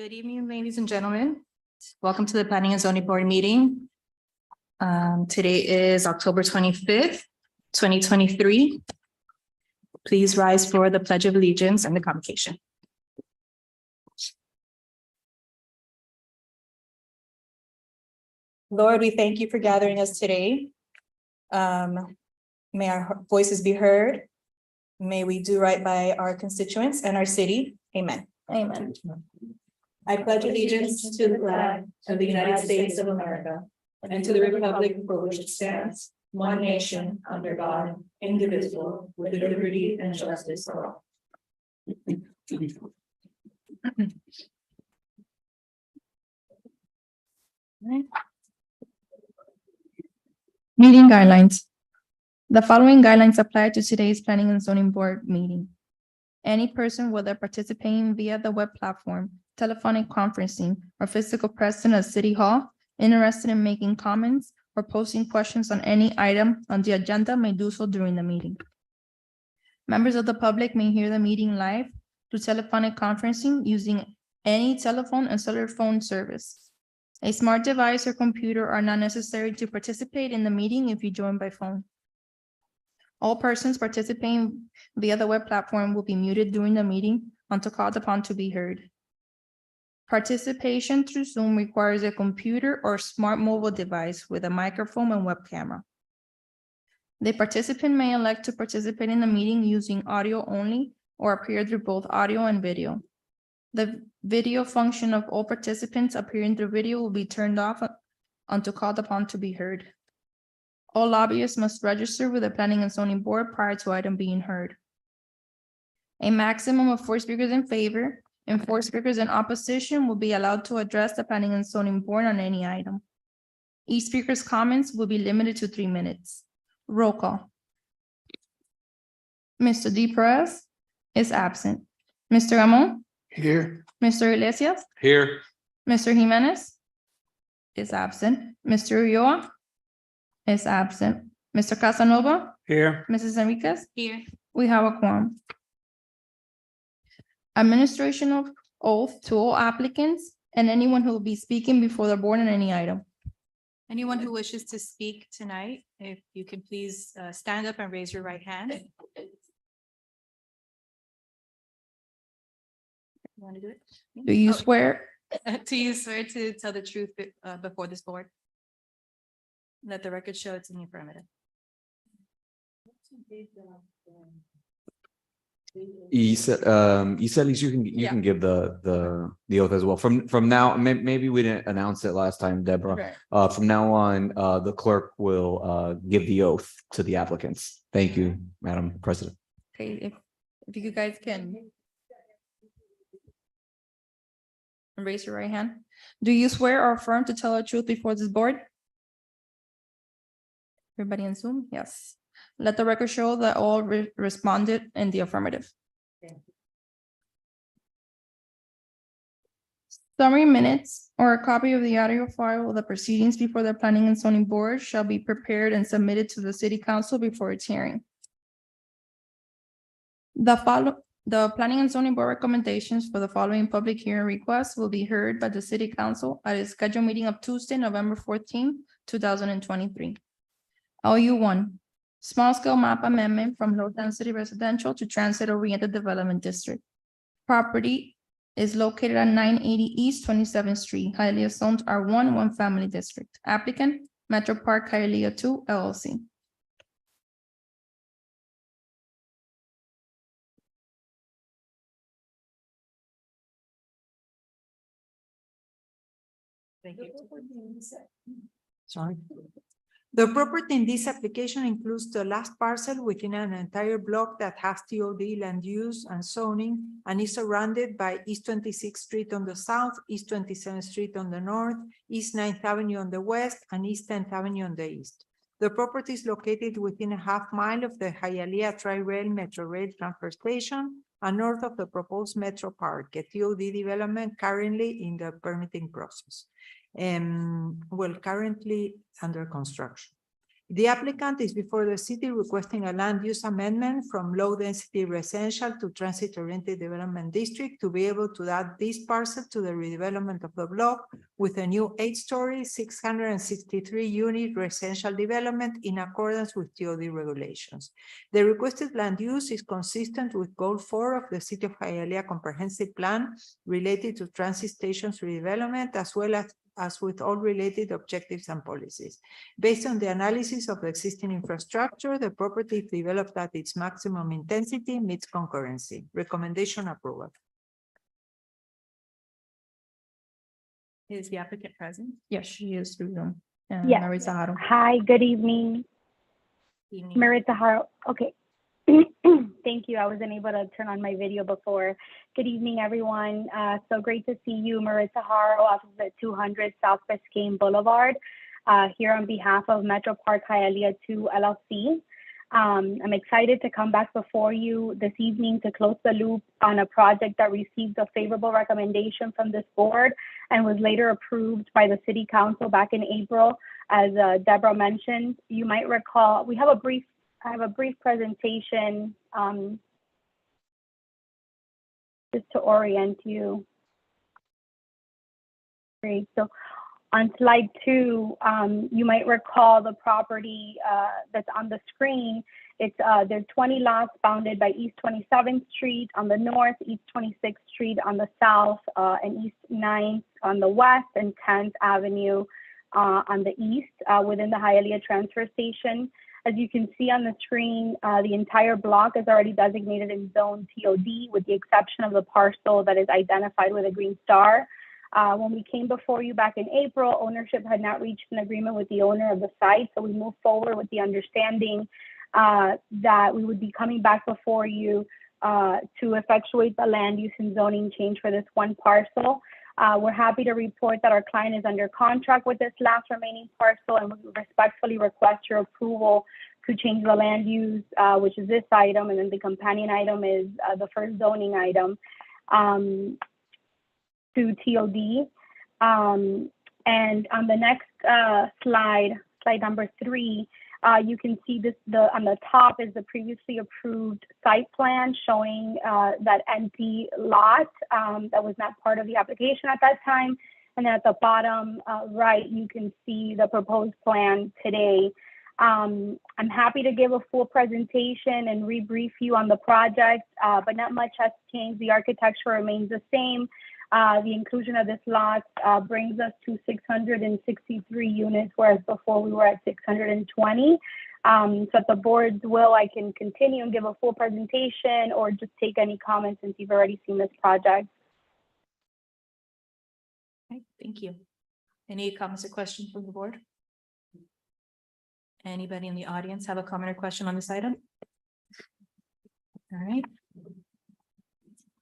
Good evening, ladies and gentlemen. Welcome to the Planning and Zoning Board meeting. Today is October 25th, 2023. Please rise for the Pledge of Allegiance and the convocation. Lord, we thank you for gathering us today. May our voices be heard. May we do right by our constituents and our city. Amen. Amen. I pledge allegiance to the flag of the United States of America and to the republic for which it stands, one nation, under God, indivisible, with liberty and justice for all. Meeting guidelines. The following guidelines apply to today's Planning and Zoning Board meeting. Any person, whether participating via the web platform, telephonic conferencing, or physical presence at City Hall, interested in making comments or posing questions on any item on the agenda may do so during the meeting. Members of the public may hear the meeting live through telephonic conferencing using any telephone and cellular phone service. A smart device or computer are not necessary to participate in the meeting if you join by phone. All persons participating via the web platform will be muted during the meeting until called upon to be heard. Participation through Zoom requires a computer or smart mobile device with a microphone and web camera. The participant may elect to participate in the meeting using audio only or appear through both audio and video. The video function of all participants appearing through video will be turned off until called upon to be heard. All lobbyists must register with the Planning and Zoning Board prior to item being heard. A maximum of 4 speakers in favor and 4 speakers in opposition will be allowed to address the Planning and Zoning Board on any item. Each speaker's comments will be limited to 3 minutes. Roll call. Mr. D. Perez is absent. Mr. Ramon? Here. Mr. Iglesias? Here. Mr. Jimenez is absent. Mr. Ulloa is absent. Mr. Casanova? Here. Mrs. Enriquez? Here. We have a quorum. Administration of oath to all applicants and anyone who will be speaking before the board on any item. Anyone who wishes to speak tonight, if you can please stand up and raise your right hand. You want to do it? Do you Oh. swear? Do you swear to tell the truth before this board? Let the record show it's in the affirmative. Iselis, you Yeah. can give the oath as well. From now, maybe we didn't announce it last time, Deborah. From now on, the clerk will give the oath to the applicants. Thank you, Madam President. Okay, if you guys can. Raise your right hand. Do you swear or affirm to tell the truth before this board? Everybody in Zoom? Yes. Let the record show that all responded in the affirmative. Summary minutes or a copy of the audio file of the proceedings before the Planning and Zoning Board shall be prepared and submitted to the City Council before its hearing. The Planning and Zoning Board recommendations for the following public hearing requests will be heard by the City Council at its scheduled meeting of Tuesday, November 14, 2023. LU 1, small scale map amendment from low density residential to transit oriented development district. Property is located at 980 East 27th Street, Hialeah zoned R1, 1 family district. Applicant, Metro Park Hialeah 2 LLC. Thank you. Sorry. The property in this application includes the last parcel within an entire block that has TOD land use and zoning and is surrounded by East 26th Street on the south, East 27th Street on the north, East 9th Avenue on the west, and East 10th Avenue on the east. The property is located within a half-mile of the Hialeah Tri-Rail Metro Rail transfer station and north of the proposed Metro Park, a TOD development currently in the permitting process. Currently under construction. The applicant is before the city requesting a land use amendment from low-density residential to transit-oriented development district to be able to add this parcel to the redevelopment of the block with a new 8-story, 663-unit residential development in accordance with TOD regulations. The requested land use is consistent with Goal 4 of the City of Hialeah Comprehensive Plan related to transit stations redevelopment, as well as with all related objectives and policies. Based on the analysis of the existing infrastructure, the property, if developed at its maximum intensity, meets concurrency. Recommendation approval. Is the applicant present? Yes, she is through Zoom. Yes. Maritza Haro. Hi, good evening, Evening. Maritza Haro. Okay. Thank you. I wasn't able to turn on my video before. Good evening, everyone. So great to see you, Maritza Haro, off of the 200 South Biscayne Boulevard, here on behalf of Metro Park Hialeah 2 LLC. I'm excited to come back before you this evening to close the loop on a project that received a favorable recommendation from this board and was later approved by the City Council back in April. As Deborah mentioned, you might recall, I have a brief presentation just to orient you. Great. So on slide 2, you might recall the property that's on the screen. It's there's 20 lots bounded by East 27th Street on the north, East 26th Street on the south, and East 9th on the west, and 10th Avenue on the east within the Hialeah transfer station. As you can see on the screen, the entire block is already designated in zone TOD with the exception of the parcel that is identified with a green star. When we came before you back in April, ownership had not reached an agreement with the owner of the site. So we moved forward with the understanding that we would be coming back before you to effectuate the land use and zoning change for this one parcel. We're happy to report that our client is under contract with this last remaining parcel, and we respectfully request your approval to change the land use, which is this item, and then the companion item is the first zoning item to TOD. And on the next slide number 3, you can see this. On the top is the previously approved site plan showing that empty lot that was not part of the application at that time. And then at the bottom right, you can see the proposed plan today. I'm happy to give a full presentation and rebrief you on the project, but not much has changed. The architecture remains the same. The inclusion of this lot brings us to 663 units, whereas before we were at 620. So at the board's will, I can continue and give a full presentation or just take any comments since you've already seen this project. Okay, thank you. Any comments or questions from the board? Anybody in the audience have a comment or question on this item? All right.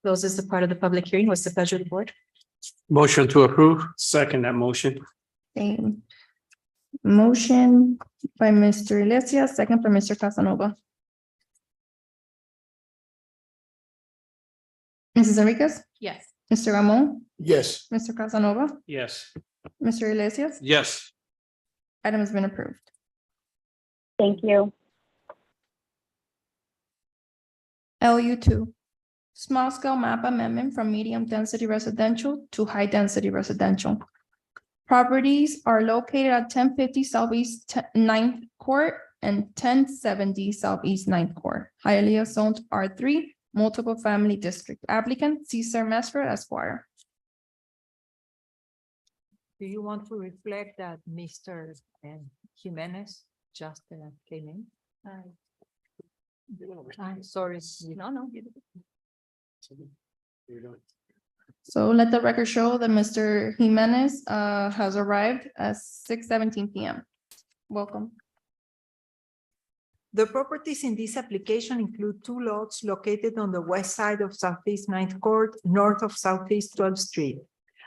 Closes the part of the public hearing. What's the pleasure of the board? Motion to approve. Second that motion. Okay. Motion by Mr. Iglesias, second by Mr. Casanova. Mrs. Enriquez, Yes. Mr. Ramon, Yes. Mr. Casanova, Yes. Mr. Iglesias, Yes. item has been approved. Thank you. LU2, small scale map amendment from medium density residential to high density residential. Properties are located at 1050 Southeast 9th Court and 1070 Southeast 9th Court. Hialeah zoned R3, multiple family district. Applicant Cesar Mesfer Esquire. Do you want to reflect that Mr. Jimenez just came in? I'm sorry. No. So let the record show that Mr. Jimenez has arrived at 6:17 p.m. Welcome. The properties in this application include 2 lots located on the west side of Southeast 9th Court, north of Southeast 12th Street.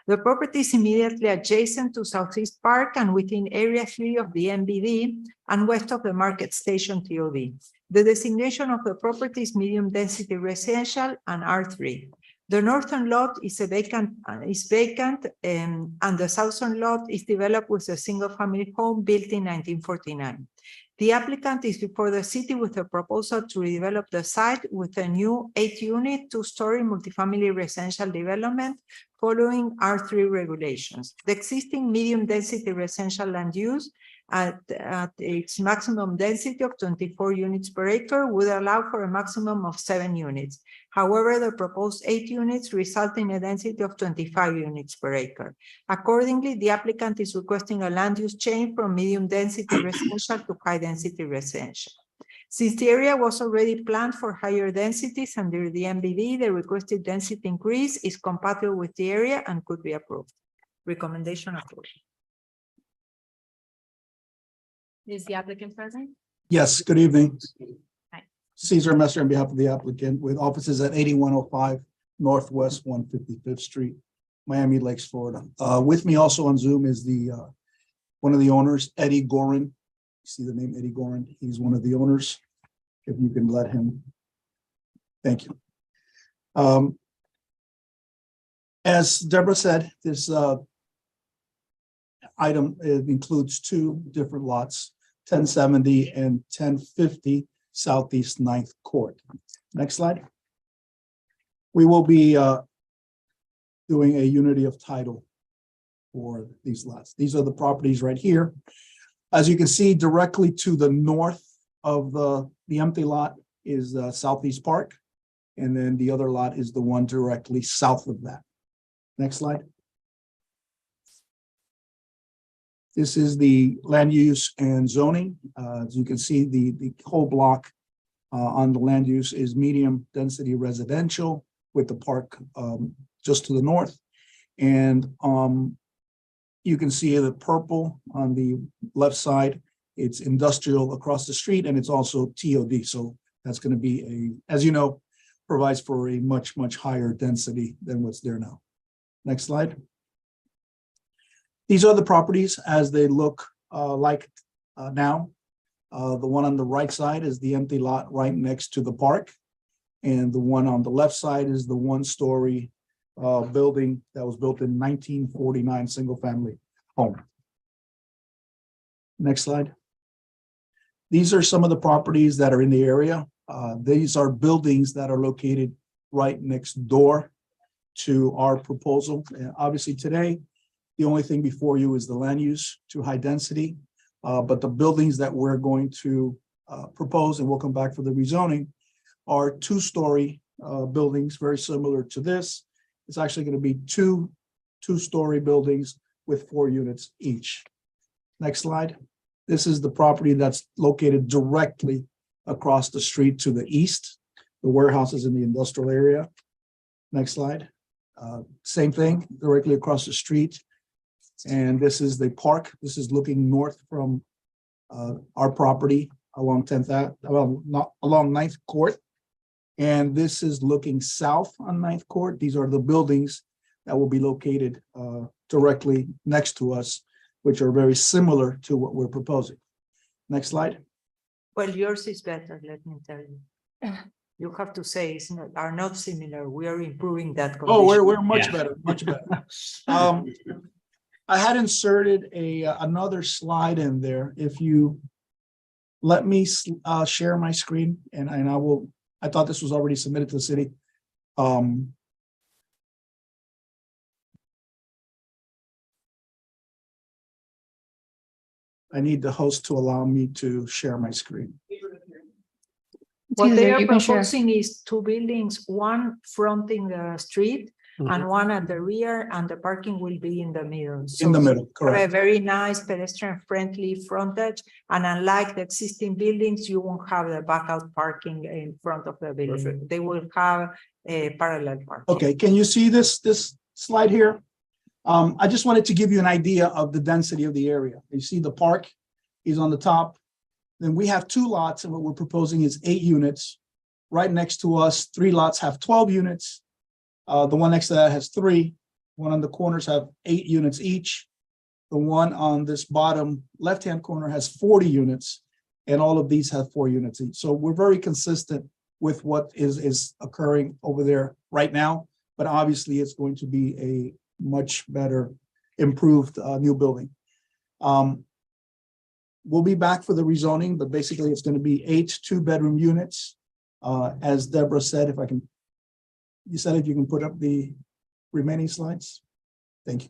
The property is immediately adjacent to Southeast Park and within Area 3 of the MBD and west of the Market Station TOD. The designation of the property is medium density residential and R3. The northern lot is vacant, and the southern lot is developed with a single family home built in 1949. The applicant is before the city with a proposal to redevelop the site with a new 8-unit, 2-story multifamily residential development following R3 regulations. The existing medium-density residential land use at its maximum density of 24 units per acre would allow for a maximum of 7 units. However, the proposed 8 units result in a density of 25 units per acre. Accordingly, the applicant is requesting a land use change from medium-density residential to high-density residential. Since the area was already planned for higher densities under the MBD, the requested density increase is compatible with the area and could be approved. Recommendation approved. Is the applicant present? Yes, good evening. Hi. Cesar Messer on behalf of the applicant with offices at 8105 Northwest 155th Street, Miami Lakes, Florida. With me also on Zoom is the one of the owners, Eddie Gorin. You see the name Eddie Gorin? He's one of the owners. If you can let him. Thank you. As Deborah said, this item includes 2 different lots, 1070 and 1050 Southeast 9th Court. Next slide. We will be doing a unity of title for these lots. These are the properties right here. As you can see, directly to the north of the empty lot is Southeast Park. And then the other lot is the one directly south of that. Next slide. This is the land use and zoning. As you can see, the whole block on the land use is medium density residential with the park just to the north. And you can see the purple on the left side. It's industrial across the street, and it's also TOD. So that's going to be as you know, provides for a much, much higher density than what's there now. Next slide. These are the properties as they look like now. The one on the right side is the empty lot right next to the park. And the one on the left side is the 1-story building that was built in 1949, single family home. Next slide. These are some of the properties that are in the area. These are buildings that are located right next door to our proposal. And obviously today, the only thing before you is the land use to high density, but the buildings that we're going to propose, and we'll come back for the rezoning, are 2-story buildings, very similar to this. It's actually going to be two 2-story buildings with 4 units each. Next slide. This is the property that's located directly across the street to the east. The warehouse is in the industrial area. Next slide. Same thing, directly across the street. And this is the park. This is looking north from our property along 10th Ave, well, not along 9th Court. And this is looking south on 9th Court. These are the buildings that will be located directly next to us, which are very similar to what we're proposing. Next slide. Well, yours is better, let me tell you. You have to say are not similar. We are improving that condition. Oh, we're much better, much better. I had inserted another slide in there. If you let me share my screen, and I will. I thought this was already submitted to the city. I need the host to allow me to share my screen. What Caesar, they are you can share. proposing is 2 buildings, one fronting the street and one at the rear, and the parking will be in the middle. So In the middle, a correct. very nice pedestrian-friendly frontage, and unlike the existing buildings, you won't have the backout parking in front of the building. Perfect. They will have a parallel parking. Okay, can you see this slide here? I just wanted to give you an idea of the density of the area. You see the park is on the top. Then we have 2 lots, and what we're proposing is 8 units. Right next to us, 3 lots have 12 units. The one next to that has 3. One on the corners have 8 units each. The one on this bottom left-hand corner has 40 units, and all of these have 4 units each. So we're very consistent with what is occurring over there right now, but obviously it's going to be a much better improved new building. We'll be back for the rezoning, but basically it's going to be 8 two-bedroom units. As Deborah said, if you can put up the remaining slides. Thank you.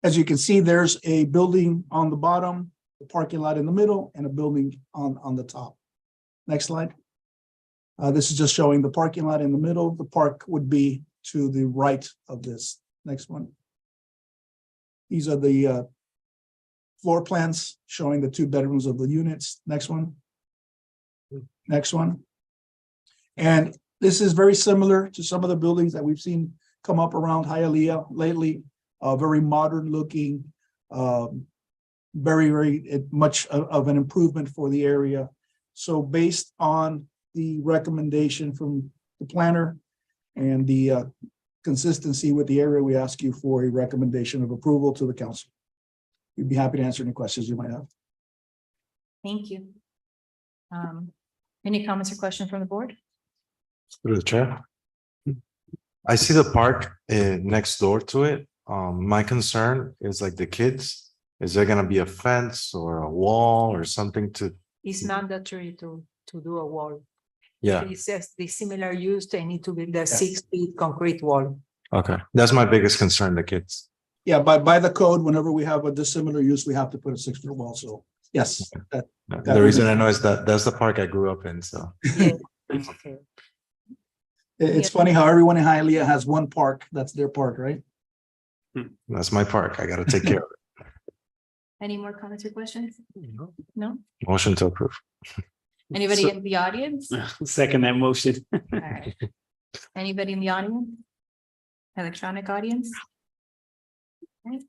As you can see, there's a building on the bottom, the parking lot in the middle, and a building on the top. Next slide. This is just showing the parking lot in the middle. The park would be to the right of this. Next one. These are the floor plans showing the 2 bedrooms of the units. Next one. Next one. And this is very similar to some of the buildings that we've seen come up around Hialeah lately. Very modern looking, very much of an improvement for the area. So based on the recommendation from the planner and the consistency with the area, we ask you for a recommendation of approval to the council. We'd be happy to answer any questions you might have. Thank you. Any comments or questions from the board? Through the chair. I see the park next door to it. My concern is like the kids. Is there gonna be a fence or a wall or something to? It's mandatory to do a wall. Yeah, It says the similar use, they need to build a 6 feet concrete wall. okay. That's my biggest concern, the kids. Yeah, by the code, whenever we have a dissimilar use, we have to put a 6-foot wall. So yes, The reason I know is that that's the park I grew up in, so. Yeah. Okay. it's funny how everyone in Hialeah has one park. That's their park, right? That's my park. I gotta take care of it. Any more comments or questions? No? Motion to approve. Anybody So- in the audience? Second that motion. All right. Anybody in the audience? Electronic audience? Okay.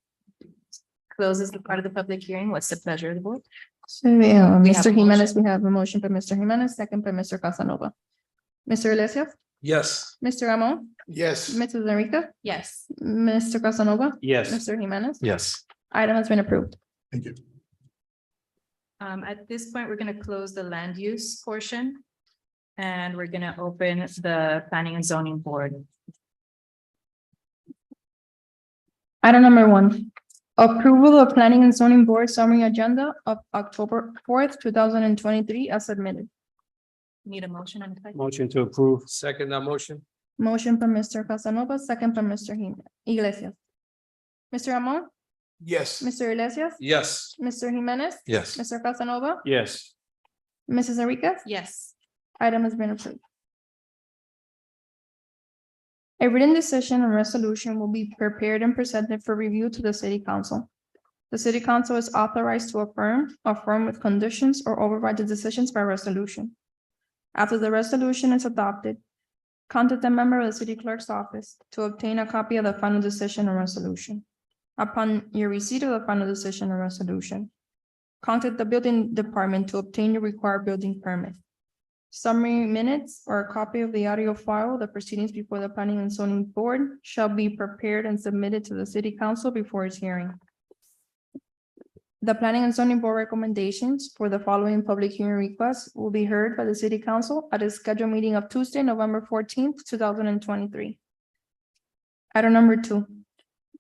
Closes the part of the public hearing. What's the pleasure of the board? So, We have Mr. a Jimenez, motion. we have a motion by Mr. Jimenez, second by Mr. Casanova. Mr. Iglesias, Yes. Mr. Amon, Yes. Mrs. Enriquez, Yes. Mr. Casanova, Yes. Mr. Jimenez. Yes. Item has been approved. Thank you. At this point, we're gonna close the land use portion. And we're gonna open the planning and zoning board. Item number 1, approval of planning and zoning board summary agenda of October 4th, 2023 as submitted. Need a motion on the title? Motion to approve. Second that motion. Motion by Mr. Casanova, second by Mr. Iglesias. Mr. Amon, Yes. Mr. Iglesias, Yes. Mr. Jimenez, Yes. Mr. Casanova, Yes. Mrs. Enriquez. Yes. Item has been approved. A written decision and resolution will be prepared and presented for review to the city council. The city council is authorized to affirm with conditions, or override the decisions by resolution. After the resolution is adopted, contact a member of the city clerk's office to obtain a copy of the final decision and resolution. Upon your receipt of the final decision and resolution, contact the building department to obtain your required building permit. Summary minutes or a copy of the audio file, the proceedings before the planning and zoning board shall be prepared and submitted to the city council before its hearing. The planning and zoning board recommendations for the following public hearing requests will be heard by the city council at a scheduled meeting of Tuesday, November 14th, 2023. Item number 2,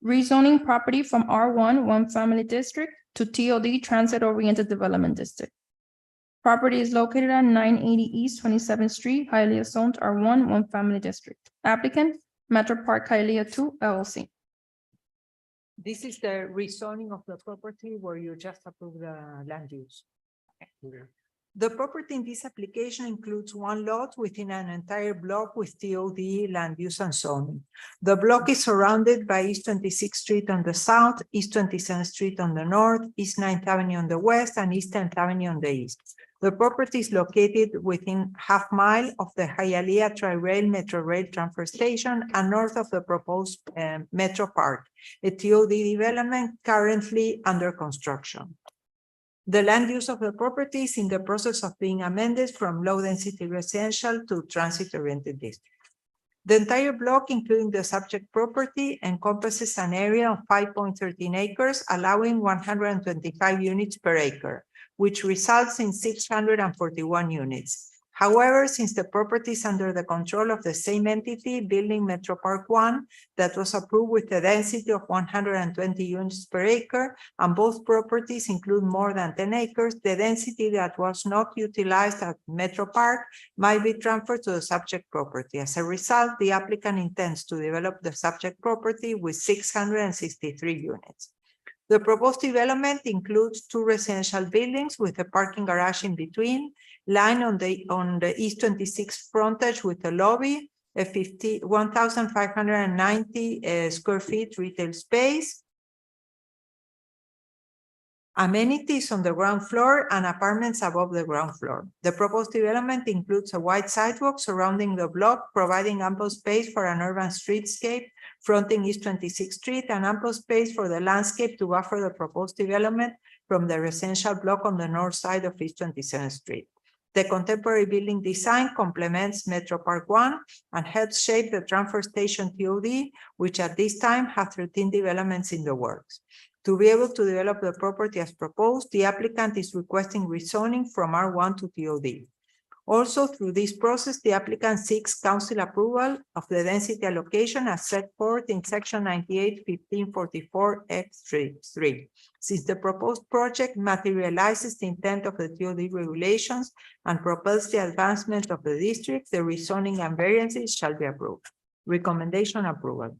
rezoning property from R1 one family district to TOD transit oriented development district. Property is located at 980 East 27th Street, Hialeah zoned R1 one family district. Applicant, Metro Park Hialeah 2 LLC. This is the rezoning of the property where you just approved the land use. The property in this application includes one lot within an entire block with TOD land use and zoning. The block is surrounded by East 26th Street on the south, East 27th Street on the north, East 9th Avenue on the west, and East 10th Avenue on the east. The property is located within half-mile of the Hialeah Tri-Rail Metro Rail Transfer Station and north of the proposed Metro Park, a TOD development currently under construction. The land use of the property is in the process of being amended from low-density residential to transit-oriented district. The entire block, including the subject property, encompasses an area of 5.13 acres, allowing 125 units per acre, which results in 641 units. However, since the property is under the control of the same entity, Building Metro Park One, that was approved with a density of 120 units per acre, and both properties include more than 10 acres, the density that was not utilized at Metro Park might be transferred to the subject property. As a result, the applicant intends to develop the subject property with 663 units. The proposed development includes 2 residential buildings with a parking garage in between, line on the East 26 frontage with a lobby, a 1,590 square feet retail space, amenities on the ground floor, and apartments above the ground floor. The proposed development includes a wide sidewalk surrounding the block, providing ample space for an urban streetscape fronting East 26th Street, and ample space for the landscape to buffer the proposed development from the residential block on the north side of East 27th Street. The contemporary building design complements Metro Park One and helps shape the transfer station TOD, which at this time have 13 developments in the works. To be able to develop the property as proposed, the applicant is requesting rezoning from R1 to TOD. Also, through this process, the applicant seeks council approval of the density allocation as set forth in section 98-1544-X3. Since the proposed project materializes the intent of the TOD regulations and propels the advancement of the district, the rezoning and variances shall be approved. Recommendation approval.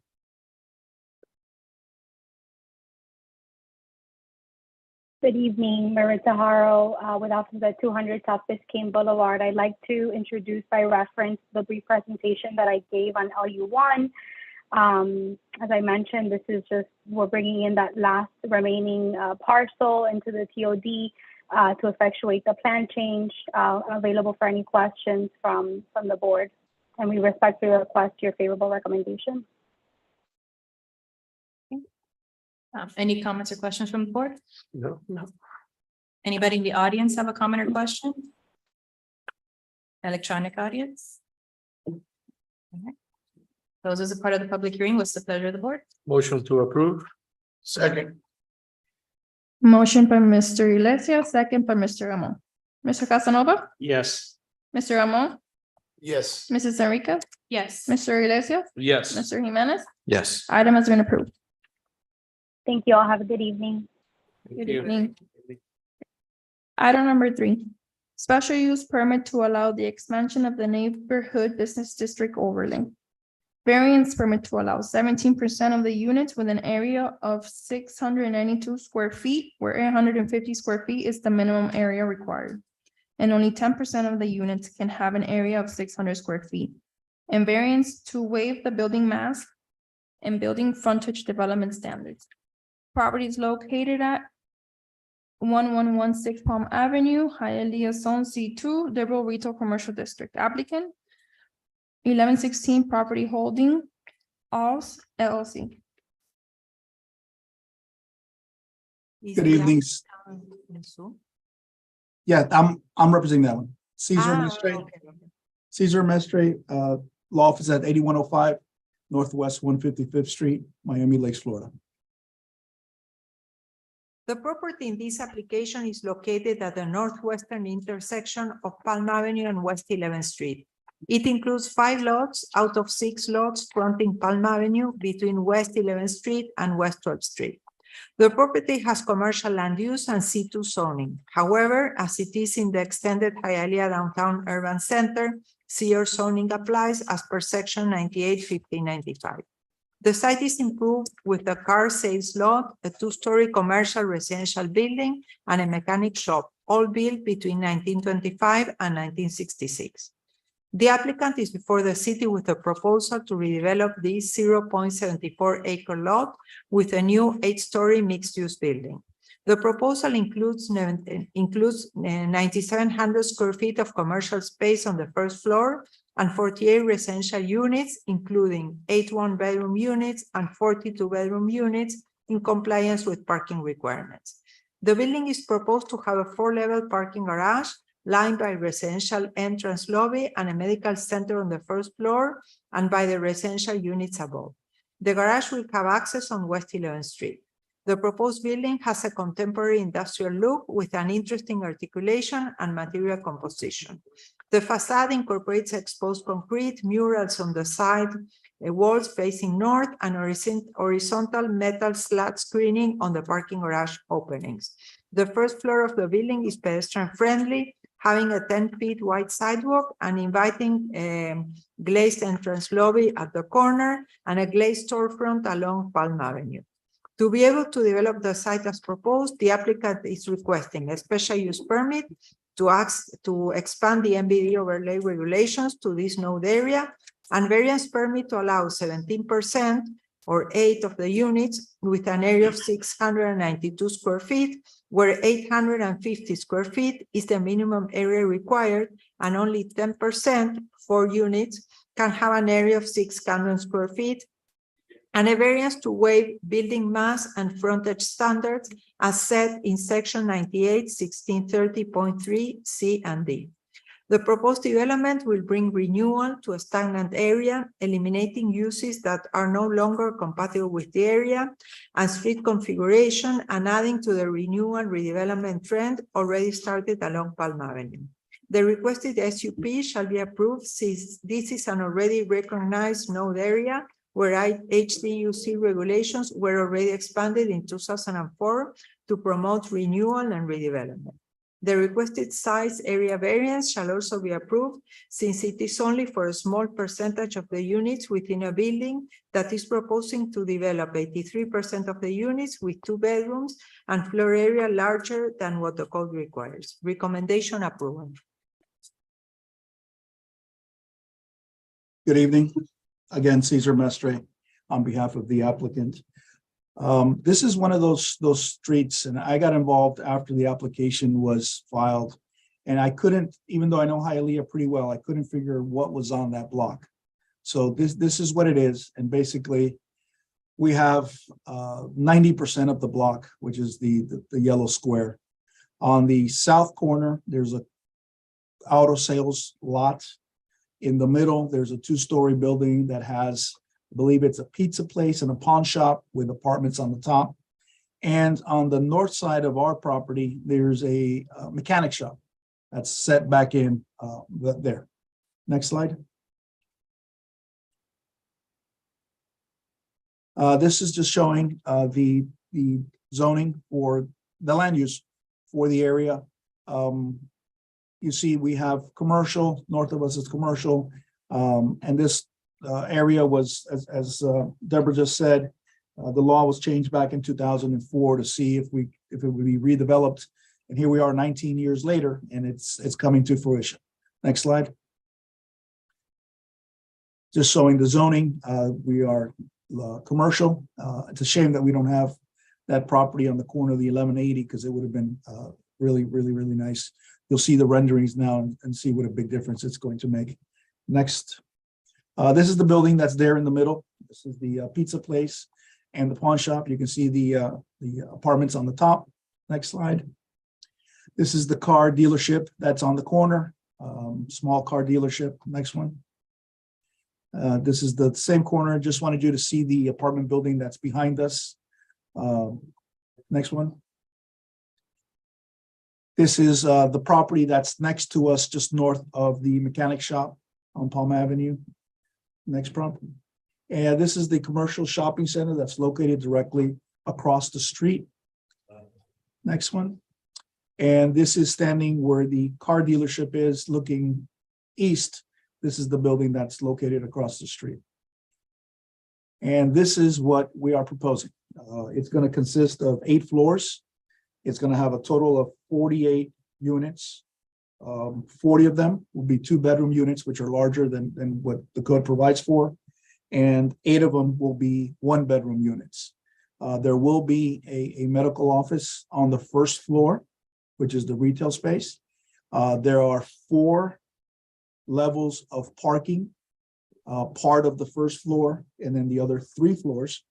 Good evening, Maritza Haro, with office at 200 South Biscayne Boulevard. I'd like to introduce by reference the brief presentation that I gave on LU1. As I mentioned, this is just, we're bringing in that last remaining parcel into the TOD to effectuate the plan change. Available for any questions from the board. And we respectfully request your favorable recommendation. Any comments or questions from the board? No. Anybody in the audience have a comment or question? Electronic audience? Okay. Those as a part of the public hearing, what's the pleasure of the board? Motion to approve. Second. Motion by Mr. Iglesias, second by Mr. Ramon. Mr. Casanova? Yes. Mr. Ramon? Yes. Mrs. Enriquez? Yes. Mr. Iglesias? Yes. Mr. Jimenez? Yes. Item has been approved. Thank you all. Have a good evening. Good evening. Item number 3, special use permit to allow the expansion of the neighborhood business district overlay. Variance permit to allow 17% of the units with an area of 692 square feet, where 850 square feet is the minimum area required. And only 10% of the units can have an area of 600 square feet. And variance to waive the building mass and building frontage development standards. Property is located at 1116 Palm Avenue, Hialeah Zone C2, Liberal Retail Commercial District. Applicant 1116 Property Holding, Alls LLC. Good evening. Yeah, I'm representing that one. Caesar Mestre. Okay. Caesar Mestre, law office at 8105 Northwest 155th Street, Miami Lakes, Florida. The property in this application is located at the northwestern intersection of Palm Avenue and West 11th Street. It includes 5 lots out of 6 lots fronting Palm Avenue between West 11th Street and West 12th Street. The property has commercial land use and C2 zoning. However, as it is in the extended Hialeah Downtown Urban Center, CR zoning applies as per section 98-1595. The site is improved with a car sales lot, a 2-story commercial residential building, and a mechanic shop, all built between 1925 and 1966. The applicant is before the city with a proposal to redevelop this 0.74-acre lot with a new 8-story mixed-use building. The proposal includes 9,700 square feet of commercial space on the first floor and 48 residential units, including 8 one-bedroom units and 42 bedroom units in compliance with parking requirements. The building is proposed to have a 4-level parking garage lined by residential entrance lobby and a medical center on the first floor and by the residential units above. The garage will have access on West 11th Street. The proposed building has a contemporary industrial look with an interesting articulation and material composition. The facade incorporates exposed concrete, murals on the side, walls facing north, and horizontal metal slat screening on the parking garage openings. The first floor of the building is pedestrian friendly, having a 10 feet wide sidewalk and inviting glazed entrance lobby at the corner and a glazed storefront along Palm Avenue. To be able to develop the site as proposed, the applicant is requesting a special use permit to expand the MBD overlay regulations to this node area, and variance permit to allow 17% or 8 of the units with an area of 692 square feet, where 850 square feet is the minimum area required, and only 10%, 4 units, can have an area of 600 square feet, and a variance to waive building mass and frontage standards as set in section 98, 1630.3 C and D. The proposed development will bring renewal to a stagnant area, eliminating uses that are no longer compatible with the area and street configuration, and adding to the renewal redevelopment trend already started along Palm Avenue. The requested SUP shall be approved since this is an already recognized node area where HDUC regulations were already expanded in 2004 to promote renewal and redevelopment. The requested size area variance shall also be approved since it is only for a small percentage of the units within a building that is proposing to develop 83% of the units with 2 bedrooms and floor area larger than what the code requires. Recommendation approval. Good evening. Again, Cesar Mestre on behalf of the applicant. This is one of those streets, and I got involved after the application was filed. And I couldn't, even though I know Hialeah pretty well, I couldn't figure what was on that block. So this is what it is. And basically, we have 90% of the block, which is the yellow square. On the south corner, there's a auto sales lot. In the middle, there's a 2-story building that has, I believe it's a pizza place and a pawn shop with apartments on the top. And on the north side of our property, there's a mechanic shop that's set back in there. Next slide. This is just showing the zoning for the land use for the area. You see, we have commercial, north of us is commercial. And this area was, as Deborah just said, the law was changed back in 2004 to see if it would be redeveloped. And here we are 19 years later, and it's coming to fruition. Next slide. Just showing the zoning. We are commercial. It's a shame that we don't have that property on the corner of the 1180 because it would have been really, really, really nice. You'll see the renderings now and see what a big difference it's going to make. Next. This is the building that's there in the middle. This is the pizza place and the pawn shop. You can see the apartments on the top. Next slide. This is the car dealership that's on the corner. Small car dealership. Next one. This is the same corner. Just wanted you to see the apartment building that's behind us. Next one. This is the property that's next to us, just north of the mechanic shop on Palm Avenue. Next property. And this is the commercial shopping center that's located directly across the street. Next one. And this is standing where the car dealership is, looking east. This is the building that's located across the street. And this is what we are proposing. It's going to consist of 8 floors. It's going to have a total of 48 units. 40 of them will be 2-bedroom units, which are larger than what the code provides for. And 8 of them will be 1-bedroom units. There will be a medical office on the first floor, which is the retail space. There are 4 levels of parking, part of the first floor, and then the other 3 floors.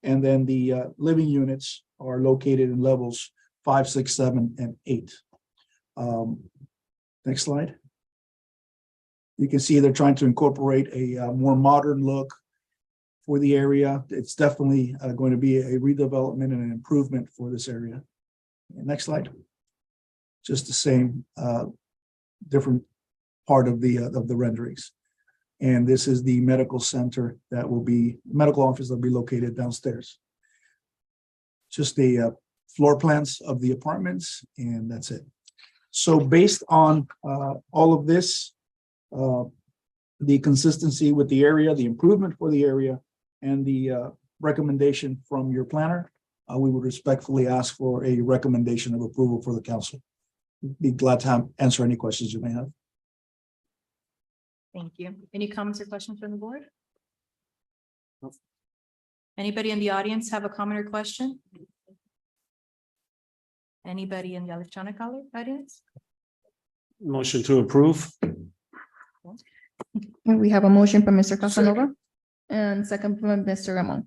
And then the living units are located in levels 5, 6, 7, and 8. Next slide. You can see they're trying to incorporate a more modern look for the area. It's definitely going to be a redevelopment and an improvement for this area. Next slide. Just the same, different part of the renderings. And this is the medical center that will be, medical office that will be located downstairs. Just the floor plans of the apartments, and that's it. So based on all of this, the consistency with the area, the improvement for the area, and the recommendation from your planner, we would respectfully ask for a recommendation of approval for the council. Be glad to answer any questions you may have. Thank you. Any comments or questions from the board? Anybody in the audience have a comment or question? Anybody in the electronic audience? Motion to approve. We have a motion from Mr. Casanova and second from Mr. Ramon.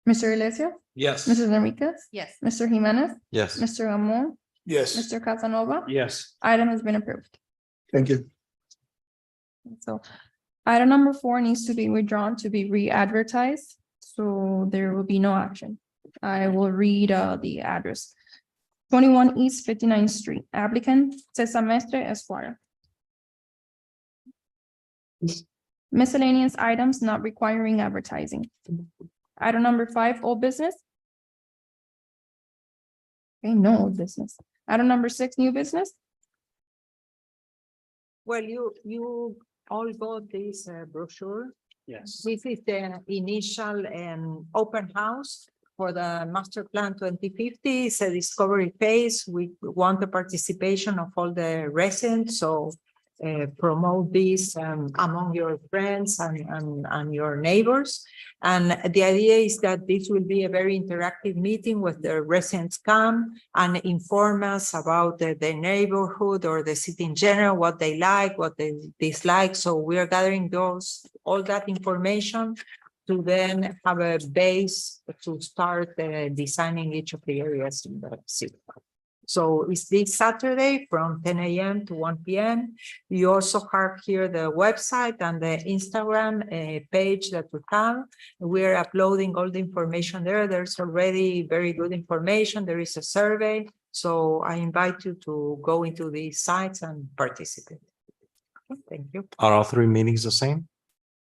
Mr. Iglesias, Yes. Mrs. Enriquez, Yes. Mr. Jimenez, Yes. Mr. Ramon, Yes. Mr. Casanova. Yes. Item has been approved. Thank you. So item number 4 needs to be withdrawn to be re-advertised, so there will be no action. I will read the address. 21 East 59th Street, applicant Cesar Mestre Esquire. Miscellaneous items not requiring advertising. Item number 5, old business. Okay, no old business. Item number 6, new business. Well, you all got this brochure. Yes. This is the initial open house for the master plan 2050. It's a discovery phase. We want the participation of all the residents, so promote this among your friends and your neighbors. And the idea is that this will be a very interactive meeting where the residents come and inform us about the neighborhood or the city in general, what they like, what they dislike. So we are gathering all that information to then have a base to start designing each of the areas in the city. So it's this Saturday from 10 a.m. to 1 p.m. You also have here the website and the Instagram page that we have. We're uploading all the information there. There's already very good information. There is a survey. So I invite you to go into these sites and participate. Okay, thank you. Are all 3 meetings the same?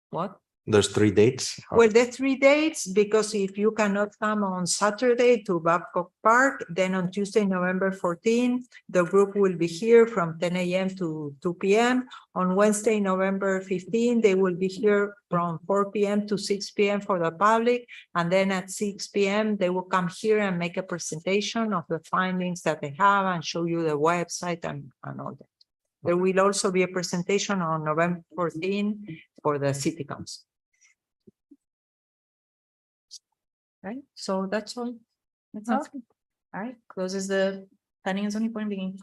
What? There's 3 dates? Well, the 3 dates, because if you cannot come on Saturday to Babcock Park, then on Tuesday, November 14, the group will be here from 10 a.m. to 2 p.m. On Wednesday, November 15, they will be here from 4 p.m. to 6 p.m. for the public. And then at 6 p.m., they will come here and make a presentation of the findings that they have and show you the website and all that. There will also be a presentation on November 14 for the city council. Right, so that's all. That's all. All right, closes the planning and zoning board meeting.